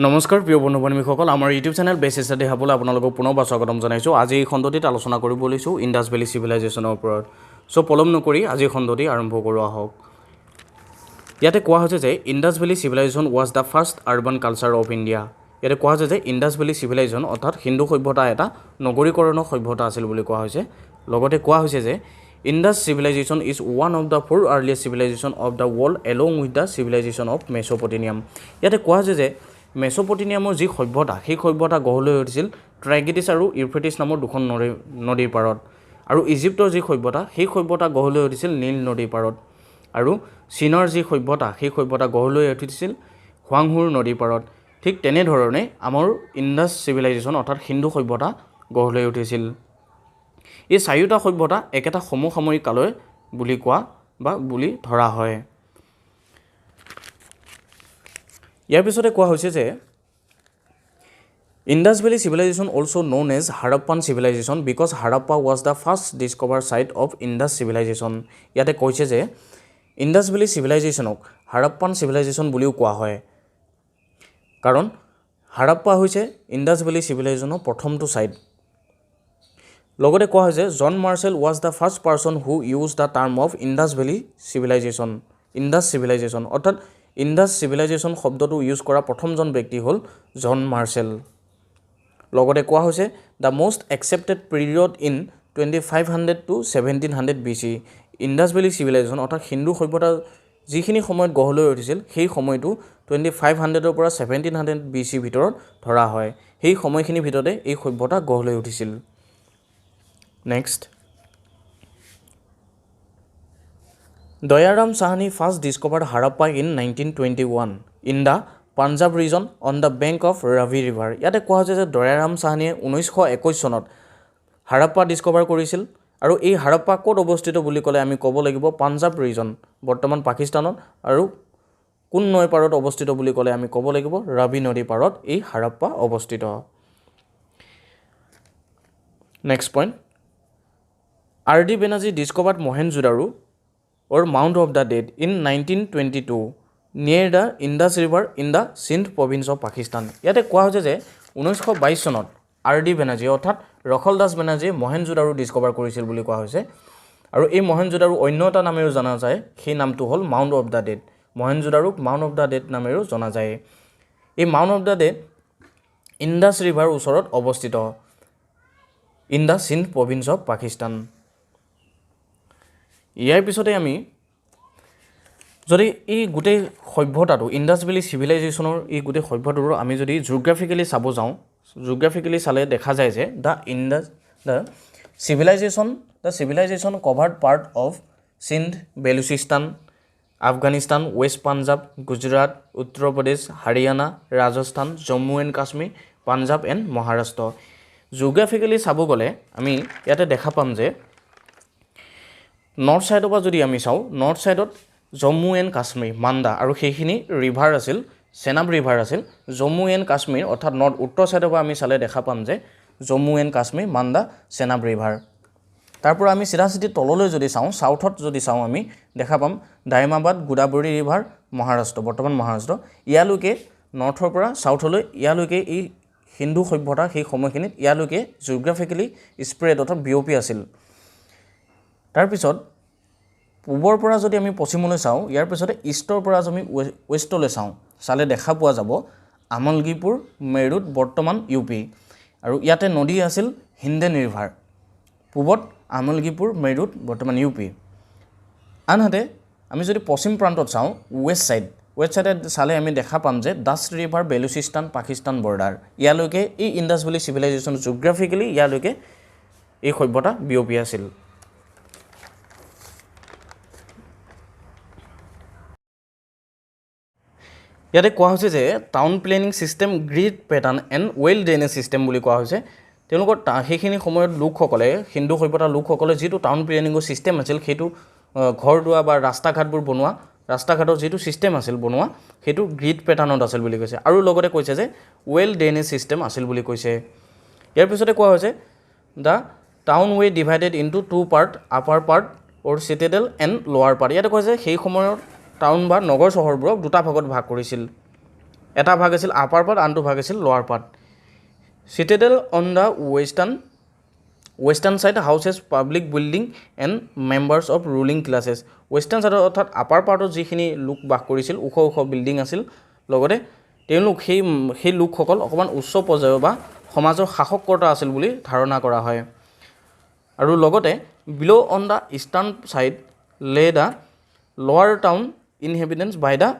নমস্কাৰ প্ৰিয় বন্ধু বান্ধৱীসকল আমাৰ ইউটিউব চেনেল বেছ ষ্টাডি হাবলৈ আপোনালোকক পুনৰ স্বাগতম জনাইছোঁ। আজি এই খণ্ডটিত আলোচনা কৰিব লৈছোঁ ইণ্ডাছ ভেলী চিভিলাইজেশ্যনৰ ওপৰত। চ' পলম নকৰি আজি খণ্ডটি আৰম্ভ কৰোৱা হওক। ইয়াতে কোৱা হৈছে যে Indus valley civilisation was the first urban culture of India. ইয়াতে কোৱা হৈছে যে ইণ্ডাছ ভেলী চিভিলাইজেশ্যন অৰ্থাৎ হিন্দু সভ্যতা এটা নগৰীকৰণৰ সভ্যতা আছিল বুলি কোৱা হৈছে। লগতে কোৱা হৈছে যে Indus civilization is one of the 4 earliest civilization of the world along with the civilization of Mesopotamia. ইয়াতে কোৱা হৈছে যে মেছ'পটেমিয়ামৰ যি সভ্যতা সেই সভ্যতা গঢ় লৈ উঠিছিল ট্ৰাইগ্ৰিটিছ আৰু ইউফ্ৰেটিছ নামৰ দুখন নদীৰ পাৰত। আৰু ইজিপ্তৰ যি সভ্যতা সেই সভ্যতা গঢ় লৈ উঠিছিল নীল নদীৰ পাৰত। আৰু চীনৰ যি সভ্যতা সেই সভ্যতা গঢ় লৈ উঠিছিল হোৱাংহুৰ নদীৰ পাৰত। ঠিক তেনেধৰণে আমাৰ ইণ্ডাছ চিভিলাইজেশ্যন অৰ্থাৎ হিন্দু সভ্যতা গঢ় লৈ উঠিছিল। এই চাৰিওটা সভ্যতা একেটা সমসাময়িক কালৰ বুলি কোৱা বা বুলি ধৰা হয়। ইয়াৰ পিছতে কোৱা হৈছে যে Indus valley civilisation also' known as Harappan civilisation because Harappa was the first discover site of Indus civilisation. ইয়াতে কৈছে যে ইণ্ডাছ ভেলী চিভিলাইজেশ্যনক হাৰাপ্পান চিভিলাইজেশ্যন বুলিও কোৱা হয়, কাৰণ হাৰাপ্পা হৈছে ইণ্ডাছ ভেলী চিভিলাইজেশ্যনৰ প্ৰথমটো ছাইট। লগতে কোৱা হৈছে John Marshall was the first person who use the term of Indus valley civilization. Indus civilization অৰ্থাৎ ইণ্ডাছ চিভিলাইজেশ্যন শব্দটো ইউজ কৰা প্ৰথমজন ব্যক্তি হ'ল জন মাৰ্চেল। লগতে কোৱা হৈছে the most accepted period in 2500 to 1700 BC। Indus valley civilisation অৰ্থাৎ হিন্দু সভ্যতা যিখিনি সময়ত গঢ় লৈ উঠিছিল সেই সময়টো 2500 পৰা 1700 BC ভিতৰত ধৰা হয়। সেই সময়খিনিৰ ভিতৰতে এই সভ্যতা গঢ় লৈ উঠিছিল। Next, Dayaram Sahni first discovered Harappa in 1921 in the Punjab region on the bank of Ravi river। ইয়াতে কোৱা হৈছে যে দয়াৰাম চাহানীয়ে 1921 চনত হাৰাপ্পা ডিস্কভাৰ কৰিছিল। আৰু এই হাৰাপ্পা ক'ত অৱস্থিত বুলি ক'লে আমি ক'ব লাগিব পাঞ্জাব ৰিজন বৰ্তমান পাকিস্তানত। আৰু কোন নৈৰ পাৰত অৱস্থিত বুলি ক'লে আমি ক'ব লাগিব ৰাভি নদীৰ পাৰত এই হাৰাপ্পা অৱস্থিত। Next point, R.D. Banerjee discovered Mohenjo-daro or Mound of the Dead in 1922 near the Indus River in the Sindh province of Pakistan। ইয়াতে কোৱা হৈছে যে 1922 চনত R.D. Banerjee অৰ্থাৎ ৰখলদাস বেনাৰ্জীয়ে মহেঞ্জো-দাৰো ডিস্কভাৰ কৰিছিল বুলি কোৱা হৈছে। আৰু এই মহেঞ্জো-দাৰো অন্য এটা নামেৰেও জনা যায়, সেই নামটো হ'ল মাউণ্ট অফ দ্য ডেড। মহেঞ্জো-দাৰোক মাউণ্ট অফ দ্য ডেড নামেৰেও জনা যায়। এই mount of the dead Indus river ওচৰত অৱস্থিত in the Sindh province of Pakistan. ইয়াৰ পিছতে আমি যদি এই গোটেই সভ্যতাটো ইণ্ডাছ ভেলী চিভিলাইজেশ্যনৰ এই গোটেই সভ্যতাটো আমি যদি জিঅ'গ্ৰাফিকেলি চাব যাওঁ, জিঅ'গ্ৰাফিকেলি চালে দেখা যায় যে the civilisation covered part of Sindh, Baluchistan, Afghanistan, west Punjab, Gujarat, Uttar Pradesh, Haryana, Rajasthan, Jammu and Kashmir, Punjab and Maharashtra. Geographically চাব গ'লে আমি ইয়াতে দেখা পাম যে নৰ্থ ছাইডৰ পৰা যদি আমি চাওঁ, নৰ্থ ছাইডত জম্মু এণ্ড কাশ্মীৰ, মাণ্ডা আৰু সেইখিনি ৰিভাৰ আছিল, চেনাব ৰিভাৰ আছিল। জম্মু এণ্ড কাশ্মীৰ অৰ্থাৎ নৰ্থ উত্তৰ ছাইডৰ পৰা আমি চালে দেখা পাম যে জম্মু এণ্ড কাশ্মীৰ, মাণ্ডা, চেনাব ৰিভাৰ। তাৰ পৰা আমি চিধা চিধি তললৈ যদি চাওঁ, চাউথত যদি চাওঁ আমি দেখা পাম দায়মাবাদ, গোদাবৰী ৰিভাৰ, মহাৰাষ্ট্ৰ, বৰ্তমান মহাৰাষ্ট্ৰ। ইয়ালৈকে নৰ্থৰ পৰা চাউথলৈ ইয়ালৈকে এই হিন্দু সভ্যতা সেই সময়খিনিত ইয়ালৈকে জিঅ'গ্ৰাফিকেলি স্প্ৰেড অৰ্থাৎ বিয়পি আছিল। তাৰপিছত পূবৰ পৰা যদি আমি পশ্চিমলৈ চাওঁ, ইয়াৰ পিছতে ইষ্টৰ পৰা যদি আমি ৱেষ্টলৈ চালে দেখা পোৱা যাব আমলগীপুৰ, মেৰুত, বৰ্তমান UP। আৰু ইয়াতে নদী আছিল হিন্দেন ৰিভাৰ। পূবত আমলগীপুৰ, মেৰুত, বৰ্তমান UP। আনহাতে আমি যদি পশ্চিম প্ৰান্তত চাওঁ, ৱেষ্ট ছাইডে চালে আমি দেখা পাম যে দাস ৰিভাৰ, বেলুচিস্তান, পাকিস্তান বৰ্ডাৰ। ইয়ালৈকে এই ইণ্ডাছ ভেলী চিভিলাইজেশ্যন জিঅ'গ্ৰাফিকেলি ইয়ালৈকে এই সভ্যতা বিয়পি আছিল। ইয়াতে কোৱা হৈছে যে town planning system, grid pattern and well drainage system বুলি কোৱা হৈছে। তেওঁলোকৰ সেইখিনি সময়ত লোকসকলে, হিন্দু সভ্যতাৰ লোকসকলে যিটো টাউন প্লেনিঙৰ ছিষ্টেম আছিল, সেইটো ঘৰ দুৱাৰ বা ৰাস্তা ঘাটবোৰ বনোৱা, ৰাস্তা ঘাটৰ যিটো ছিষ্টেম আছিল বনোৱা, সেইটো গ্ৰিড পেটাৰ্ণত আছিল বুলি কৈছে। আৰু লগতে কৈছে যে ৱেল ড্ৰেইনেজ ছিষ্টেম আছিল বুলি কৈছে। ইয়াৰ পিছতে কোৱা হৈছে the town were divided into 2 part, upper part or citadel and lower part. ইয়াতে কৈছে সেই সময়ত টাউন বা নগৰ চহৰবোৰক দুটা ভাগত ভাগ কৰিছিল। এটা ভাগ আছিল আপাৰ পাৰ্ট আনটো ভাগ আছিল লোৱাৰ part Citadel on the western side houses public building and members of ruling classes western side অৰ্থাৎ আপাৰ পাৰ্টত যিখিনি লোক বাস কৰিছিল ওখ ওখ বিল্ডিং আছিল লগতে তেওঁলোক সেই লোকসকল অকমান উচ্চ পৰ্যায়ৰ বা সমাজৰ শাসককৰ্তা আছিল বুলি ধাৰণা কৰা হয় আৰু লগতে below on the eastern side lay the lower town inhabitants by the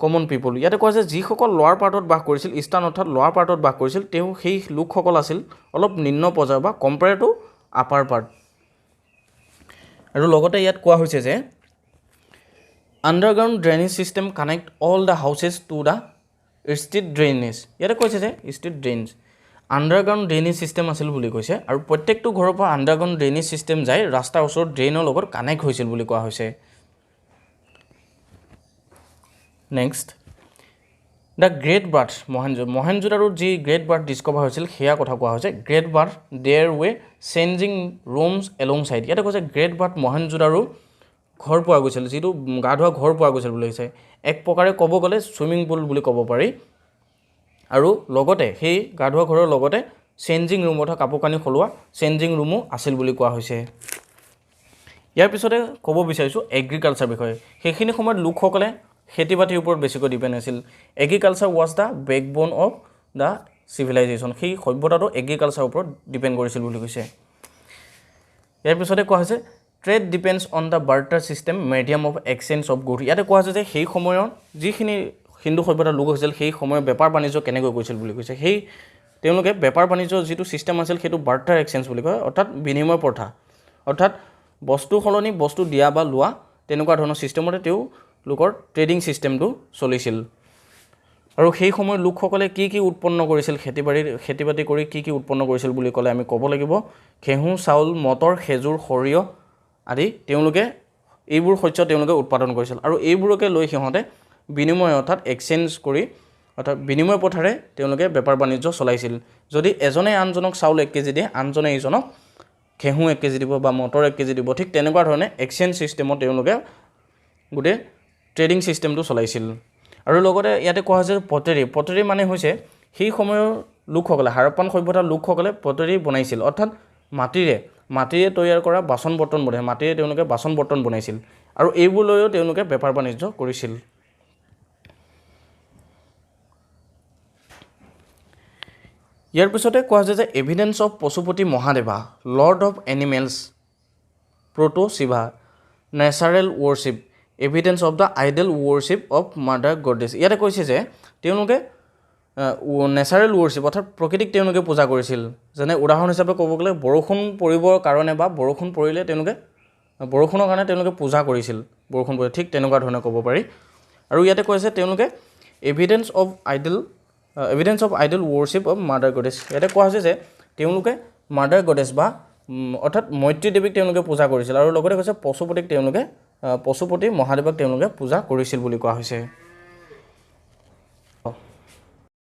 common people ইয়াতে কোৱা যে যিসকল লোৱাৰ পাৰ্টত বাস কৰিছিল ইষ্টাৰ্ণ অৰ্থাৎ লোৱাৰ পাৰ্টত বাস কৰিছিল তেওঁ সেই লোকসকল আছিল অলপ নিম্ন পৰ্যায়ৰ বা কম্পেয়াৰ টু আপাৰ পাৰ্ট আৰু লগতে ইয়াত কোৱা হৈছে যে underground drainage system connect all the houses to the street drainage ইয়াতে কৈছে যে street drainage underground drainage system আছিল বুলি কৈছে আৰু প্ৰত্যেকটো ঘৰৰ পৰা আণ্ডাৰগ্ৰাউণ্ড ড্ৰেইনেজ চিষ্টেম যায় ৰাস্তাৰ ওচৰত ড্ৰেইনৰ লগত কানেক্ট হৈছিল বুলি কোৱা হৈছে নেক্সট দ্য গ্ৰেট বাৰ্থ মহেঞ্জোদাৰোত যি গ্ৰেট বাৰ্থ ডিস্কভাৰ হৈছিল সেয়া কথা কোৱা হৈছে great bath there were changing rooms along side ইয়াতে কৈছে গ্ৰেট বাৰ্থ মহেঞ্জোদাৰো ঘৰ পোৱা গৈছিল যিটো গা ধোৱা ঘৰ পোৱা গৈছিল বুলি কৈছে এক প্ৰকাৰে ক'ব গ'লে ছুইমিং পুল বুলি ক'ব পাৰি আৰু লগতে সেই গা ধোৱা ঘৰৰ লগতে চেঞ্জিং ৰুম অৰ্থাৎ কাপোৰ কানি সলোৱা চেঞ্জিং ৰুমো আছিল বুলি কোৱা হৈছে ইয়াৰ পিছতে ক'ব বিচাৰিছোঁ এগ্ৰিকালচাৰ বিষয়ে সেইখিনি সময়ত লোকসকলে খেতি বাতিৰ ওপৰত বেছিকৈ ডিপেণ্ড আছিল agriculture was the backbone of the civilization সেই সভ্যতাটো এগ্ৰিকালচাৰৰ ওপৰত ডিপেণ্ড কৰিছিল বুলি কৈছে ইয়াৰ পিছতে কোৱা হৈছে trade depends on the barter system medium of exchange of good ইয়াতে কোৱা হৈছে যে সেই সময়ৰ যিখিনি হিন্দু সভ্যতাৰ লোক হৈছিল সেই সময়ৰ বেপাৰ বাণিজ্য কেনেকৈ কৰিছিল বুলি কৈছে সেই তেওঁলোকে বেপাৰ বাণিজ্যৰ যিটো ছিষ্টেম আছিল সেইটো বাৰ্টাৰ এক্সচেঞ্জ বুলি কয় অৰ্থাৎ বিনিময় প্ৰথা অৰ্থাৎ বস্তু সলনি বস্তু দিয়া বা লোৱা তেনেকুৱা ধৰণৰ ছিষ্টেমতে তেওঁলোকৰ ট্ৰেডিং ছিষ্টেমটো চলিছিল আৰু সেই সময়ৰ লোকসকলে কি কি উৎপন্ন কৰিছিল খেতি বাতি কৰি কি কি উৎপন্ন কৰিছিল বুলি ক'লে আমি ক'ব লাগিব ঘেঁহু চাউল মটৰ খেজুৰ সৰিয়হ আদি তেওঁলোকে এইবোৰ শস্য তেওঁলোকে উৎপাদন কৰিছিল আৰু এইবোৰকে লৈ সিহঁতে বিনিময় অৰ্থাৎ এক্সচেঞ্জ কৰি অৰ্থাৎ বিনিময় পথাৰে তেওঁলোকে বেপাৰ বাণিজ্য চলাইছিল যদি এজনে আনজনক চাউল 1 কেজি দিয়ে আনজনে ইজনক ঘেঁহু 1 কেজি দিব বা মটৰ 1 কেজি দিব ঠিক তেনেকুৱা ধৰণে এক্সচেঞ্জ ছিষ্টেমত তেওঁলোকে গোটেই ট্ৰেডিং ছিষ্টেমটো চলাইছিল আৰু লগতে ইয়াতে কোৱা হৈছে পটেৰী মানে হৈছে সেই সময়ৰ লোকসকলে হাৰাপ্পান সভ্যতাৰ লোকসকলে পটেৰী বনাইছিল অৰ্থাৎ মাটিৰে তৈয়াৰ কৰা বাচন বৰ্তন বনাই মাটিৰে তেওঁলোকে বাচন বৰ্তন বনাইছিল আৰু এইবোৰ লৈও তেওঁলোকে বেপাৰ বাণিজ্য কৰিছিল ইয়াৰ পিছতে কোৱা হৈছে যে evidence of Pashupati Mahadeva lord of animals proto Shiva natural worship evidence of the idol worship of mother goddess ইয়াতে কৈছে যে তেওঁলোকে নেচাৰেল ৱৰ্শ্বিপ অৰ্থাৎ প্ৰকৃতিক তেওঁলোকে পূজা কৰিছিল যেনে উদাহৰণ হিচাপে ক'ব গ'লে বৰষুণ পৰিবৰ কাৰণে বা বৰষুণ পৰিলে তেওঁলোকে বৰষুণৰ কাৰণে তেওঁলোকে পূজা কৰিছিল বৰষুণ পৰে ঠিক তেনেকুৱা ধৰণে ক'ব পাৰি আৰু ইয়াতে কৈছে তেওঁলোকে evidence of idol worship of mother goddess ইয়াতে কোৱা হৈছে যে তেওঁলোকে মাদাৰ গডেছ বা অৰ্থাৎ মৈত্ৰী দেৱীক তেওঁলোকে পূজা কৰিছিল আৰু লগতে কৈছে পশুপতি মহাদেৱক তেওঁলোকে পূজা কৰিছিল বুলি কোৱা হৈছে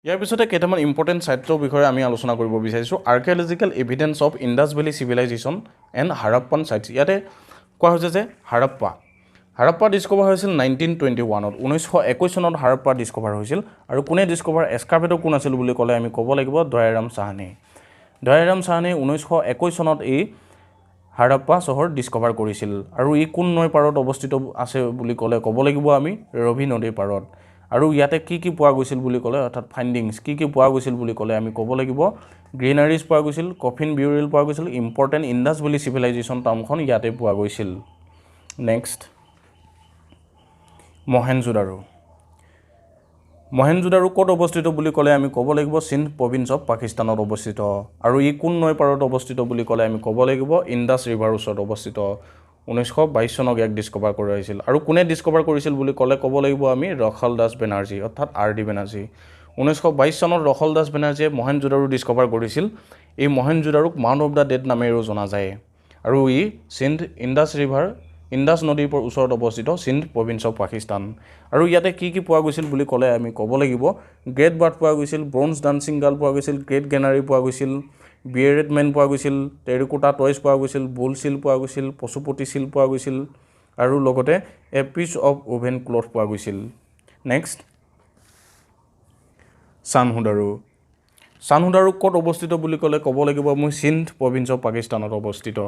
ইয়াৰ পিছতে কেইটামান ইম্পৰ্টেণ্ট চাইটৰ বিষয়ে আমি আলোচনা কৰিব বিচাৰিছোঁ archaeological evidence of Indus valley civilisation and Harappan sites ইয়াতে কোৱা হৈছে যে হাৰাপ্পা ডিস্কভাৰ হৈছিল 1921 1921 চনত হাৰাপ্পা ডিস্কভাৰ হৈছিল আৰু কোনে ডিস্কভাৰ এক্সকাভেটৰ কোন আছিল বুলি ক'লে আমি ক'ব লাগিব দয়াৰাম সাহনি 1921 চনত এই হাৰাপ্পা চহৰ ডিস্কভাৰ কৰিছিল আৰু ই কোন নৈৰ পাৰত অৱস্থিত আছে বুলি ক'লে ক'ব লাগিব আমি ৰভি নদীৰ পাৰত আৰু ইয়াতে কি কি পোৱা গৈছিল বুলি ক'লে অৰ্থাৎ ফাইণ্ডিংছ কি কি পোৱা গৈছিল বুলি ক'লে আমি ক'ব লাগিব গ্ৰেনাৰিজ পোৱা গৈছিল কফিন বিউৰিল পোৱা গৈছিল ইম্পৰ্টেণ্ট ইণ্ডাছ ভেলী চিভিলাইজেশ্যন টাৰ্মখন ইয়াতে পোৱা গৈছিল নেক্সট মহেঞ্জোদাৰো ক'ত অৱস্থিত বুলি ক'লে আমি ক'ব লাগিব সিন্ধ প্ৰভিন্স অফ পাকিস্তানত অৱস্থিত আৰু ই কোন নৈৰ পাৰত অৱস্থিত বুলি ক'লে আমি ক'ব লাগিব ইণ্ডাছ ৰিভাৰ ওচৰত অৱস্থিত 1922 চনত ইয়াক ডিস্কভাৰ কৰা হৈছিল আৰু কোনে ডিস্কভাৰ কৰিছিল বুলি ক'লে ক'ব লাগিব আমি ৰখল দাস বেনাৰ্জী অৰ্থাৎ R.D. বেনাৰ্জী 1922 চনত ৰখল দাস বেনাৰ্জীয়ে মহেঞ্জোদাৰো ডিস্কভাৰ কৰিছিল এই মহেঞ্জোদাৰোক মাউণ্ট অফ দ্য ডেড নামেৰেও জনা যায় আৰু ই ইণ্ডাছ নদীৰ ওচৰত অৱস্থিত সিন্ধ প্ৰভিন্স অফ পাকিস্তান আৰু ইয়াতে কি কি পোৱা গৈছিল বুলি ক'লে আমি ক'ব লাগিব গ্ৰেট বাৰ্থ পোৱা গৈছিল ব্ৰঞ্জ ডান্সিং গাৰ্ল পোৱা গৈছিল গ্ৰেট গ্ৰেনাৰী পোৱা গৈছিল বিয়েৰেড মেন পোৱা গৈছিল টেৰিকোটা টয়ছ পোৱা গৈছিল বুল চিল পোৱা গৈছিল পশুপতি চিল পোৱা গৈছিল আৰু লগতে এ পিচ অফ ওভেন ক্লথ পোৱা গৈছিল নেক্সট চানহুদাৰো চানহুদাৰো ক'ত অৱস্থিত বুলি ক'লে ক'ব লাগিব মই সিন্ধ প্ৰভিন্স অফ পাকিস্তানত অৱস্থিত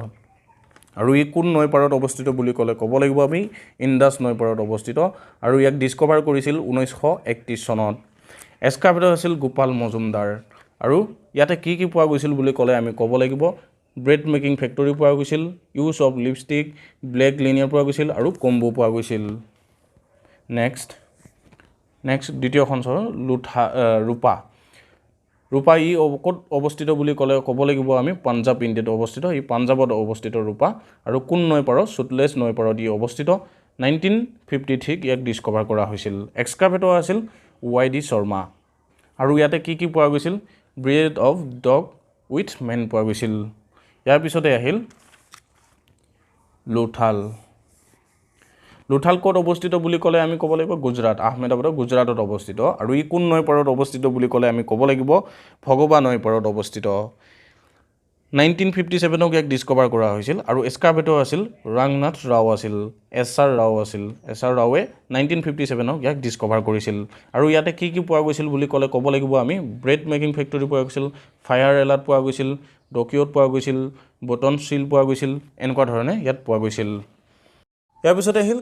আৰু ই কোন নৈ পাৰত অৱস্থিত বুলি ক'লে ক'ব লাগিব আমি ইণ্ডাছ নৈ পাৰত অৱস্থিত আৰু ইয়াক ডিস্কভাৰ কৰিছিল 1931 চনত এক্সকাভেটৰ আছিল গোপাল মজুমদাৰ আৰু ইয়াতে কি পোৱা গৈছিল বুলি ক'লে আমি ক'ব লাগিব ব্ৰেড মেকিং ফেক্টৰী পোৱা গৈছিল use of lipstick black linear পোৱা গৈছিল আৰু কম্বো পোৱা গৈছিল নেক্সট দ্বিতীয়খন চৰ ৰূপা ই ক'ত অৱস্থিত বুলি ক'লে ক'ব লাগিব আমি পাঞ্জাব ইণ্ডিয়াত অৱস্থিত ই পাঞ্জাবত অৱস্থিত ৰূপা আৰু কোন নৈ পাৰত সুতলেজ নৈ পাৰত ই অৱস্থিত 1953 ইয়াক ডিস্কভাৰ কৰা হৈছিল এক্সকাভেটৰ আছিল YD শৰ্মা আৰু ইয়াতে কি পোৱা গৈছিল bread of dog with man পোৱা গৈছিল ইয়াৰ পিছতে আহিল লোথাল ক'ত অৱস্থিত বুলি ক'লে আমি ক'ব লাগিব গুজৰাট আহমেদাবাদৰ গুজৰাটত অৱস্থিত আৰু ই কোন নৈ পাৰত অৱস্থিত বুলি ক'লে আমি ক'ব লাগিব ভগৱা নৈ পাৰত অৱস্থিত 1957ক ইয়াক ডিস্কভাৰ কৰা হৈছিল আৰু এক্সকাভেটৰ আছিল ৰাংনাথ ৰাও আছিল SR ৰাওৱে 1957ক ইয়াক ডিস্কভাৰ কৰিছিল আৰু ইয়াতে কি পোৱা গৈছিল বুলি ক'লে ক'ব লাগিব আমি ব্ৰেড মেকিং ফেক্টৰী পোৱা গৈছিল ফায়াৰ এলাৰ্ট পোৱা গৈছিল ডকিঅ'ত পোৱা গৈছিল বটন চিল পোৱা গৈছিল এনেকুৱা ধৰণে ইয়াত পোৱা গৈছিল ইয়াৰ পিছতে আহিল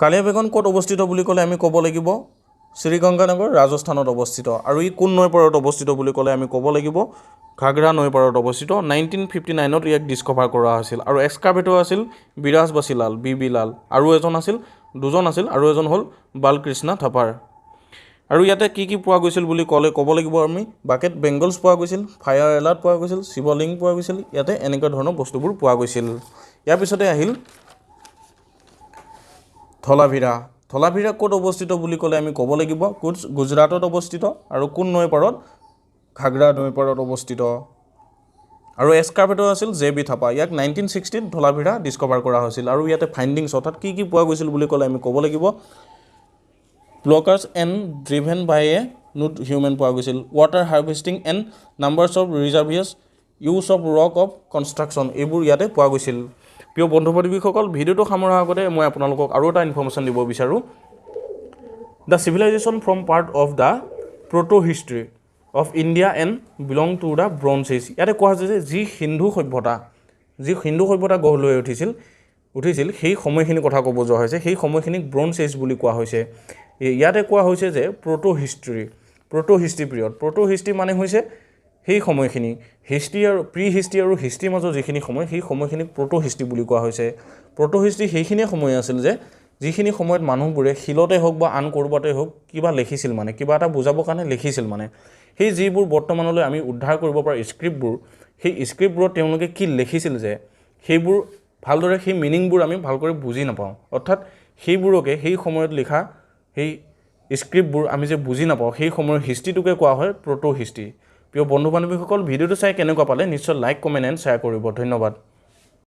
কালিয়া বেগন ক'ত অৱস্থিত বুলি ক'লে আমি ক'ব লাগিব শ্ৰীগংগানগৰ ৰাজস্থানত অৱস্থিত আৰু ই কোন নৈ পাৰত অৱস্থিত বুলি ক'লে আমি ক'ব লাগিব ঘাগৰা নৈ পাৰত অৱস্থিত 1959ত ইয়াক ডিস্কভাৰ কৰা হৈছিল আৰু এক্সকাভেটৰ আছিল বিৰাজ বাচিলাল BB লাল আৰু দুজন আছিল আৰু এজন হ'ল বালকৃষ্ণ থাপাৰ আৰু ইয়াতে কি পোৱা গৈছিল বুলি ক'লে ক'ব লাগিব আমি বাকেট বেংগলছ পোৱা গৈছিল ফায়াৰ এলাৰ্ট পোৱা গৈছিল শিৱলিংগ পোৱা গৈছিল ইয়াতে এনেকুৱা ধৰণৰ বস্তুবোৰ পোৱা গৈছিল ইয়াৰ পিছতে আহিল ধলাভিৰা ক'ত অৱস্থিত বুলি ক'লে আমি ক'ব লাগিব গুজৰাটত অৱস্থিত আৰু কোন নৈ পাৰত ঘাগৰা নৈ পাৰত অৱস্থিত আৰু এক্সকাভেটৰ আছিল JB থাপা ইয়াক 1960ত ধলাভিৰা ডিস্কভাৰ কৰা হৈছিল আৰু ইয়াতে ফাইণ্ডিংছ অৰ্থাৎ কি পোৱা গৈছিল বুলি ক'লে আমি ক'ব লাগিব bullock carts and driven by a nude human পোৱা গৈছিল water harvesting and numbers of reservoirs use of rock of construction এইবোৰ ইয়াতে পোৱা গৈছিল প্ৰিয় বন্ধু বান্ধৱীসকল ভিডিঅ'টো সামৰাৰ আগতে মই আপোনালোকক আৰু এটা ইনফৰ্মেশ্যন দিব বিচাৰোঁ the civilization from part of the proto history of India and belong to the bronze age ইয়াতে কোৱা হৈছে যে যি হিন্দু সভ্যতা গঢ় লৈ উঠিছিল সেই সময়খিনি কথা ক'ব যোৱা হৈছে সেই সময়খিনিক ব্ৰঞ্জ এজ বুলি কোৱা হৈছে ইয়াতে কোৱা হৈছে যে প্ৰটো হিষ্ট্ৰী পিৰিয়ড প্ৰটো হিষ্ট্ৰী মানে হৈছে সেই সময়খিনি হিষ্ট্ৰী আৰু প্ৰি হিষ্ট্ৰী আৰু হিষ্ট্ৰীৰ মাজৰ যিখিনি সময় সেই সময়খিনিক প্ৰটো হিষ্ট্ৰী বুলি কোৱা হৈছে প্ৰটো হিষ্ট্ৰী সেইখিনিয়ে সময় আছিল যে যিখিনি সময়ত মানুহবোৰে শিলতে হওক বা আন ক'ৰবাতে হওক কিবা লিখিছিল মানে কিবা এটা বুজাবৰ কাৰণে লিখিছিল মানে সেই যিবোৰ বৰ্তমানলৈ আমি উদ্ধাৰ কৰিব পৰা স্ক্ৰিপ্টবোৰ সেই স্ক্ৰিপ্টবোৰত তেওঁলোকে কি লিখিছিল যে সেইবোৰ ভালদৰে সেই মিনিংবোৰ আমি ভালকৈ বুজি নাপাওঁ অৰ্থাৎ সেইবোৰকে সেই সময়ত লিখা সেই স্ক্ৰিপ্টবোৰ আমি যে বুজি নাপাওঁ সেই সময়ৰ হিষ্ট্ৰীটোকে কোৱা হয় প্ৰটো হিষ্ট্ৰী প্ৰিয় বন্ধু বান্ধৱীসকল ভিডিঅ'টো চাই কেনেকুৱা পালে নিশ্চয় লাইক কমেণ্ট এণ্ড শ্বেয়াৰ কৰিব ধন্যবাদ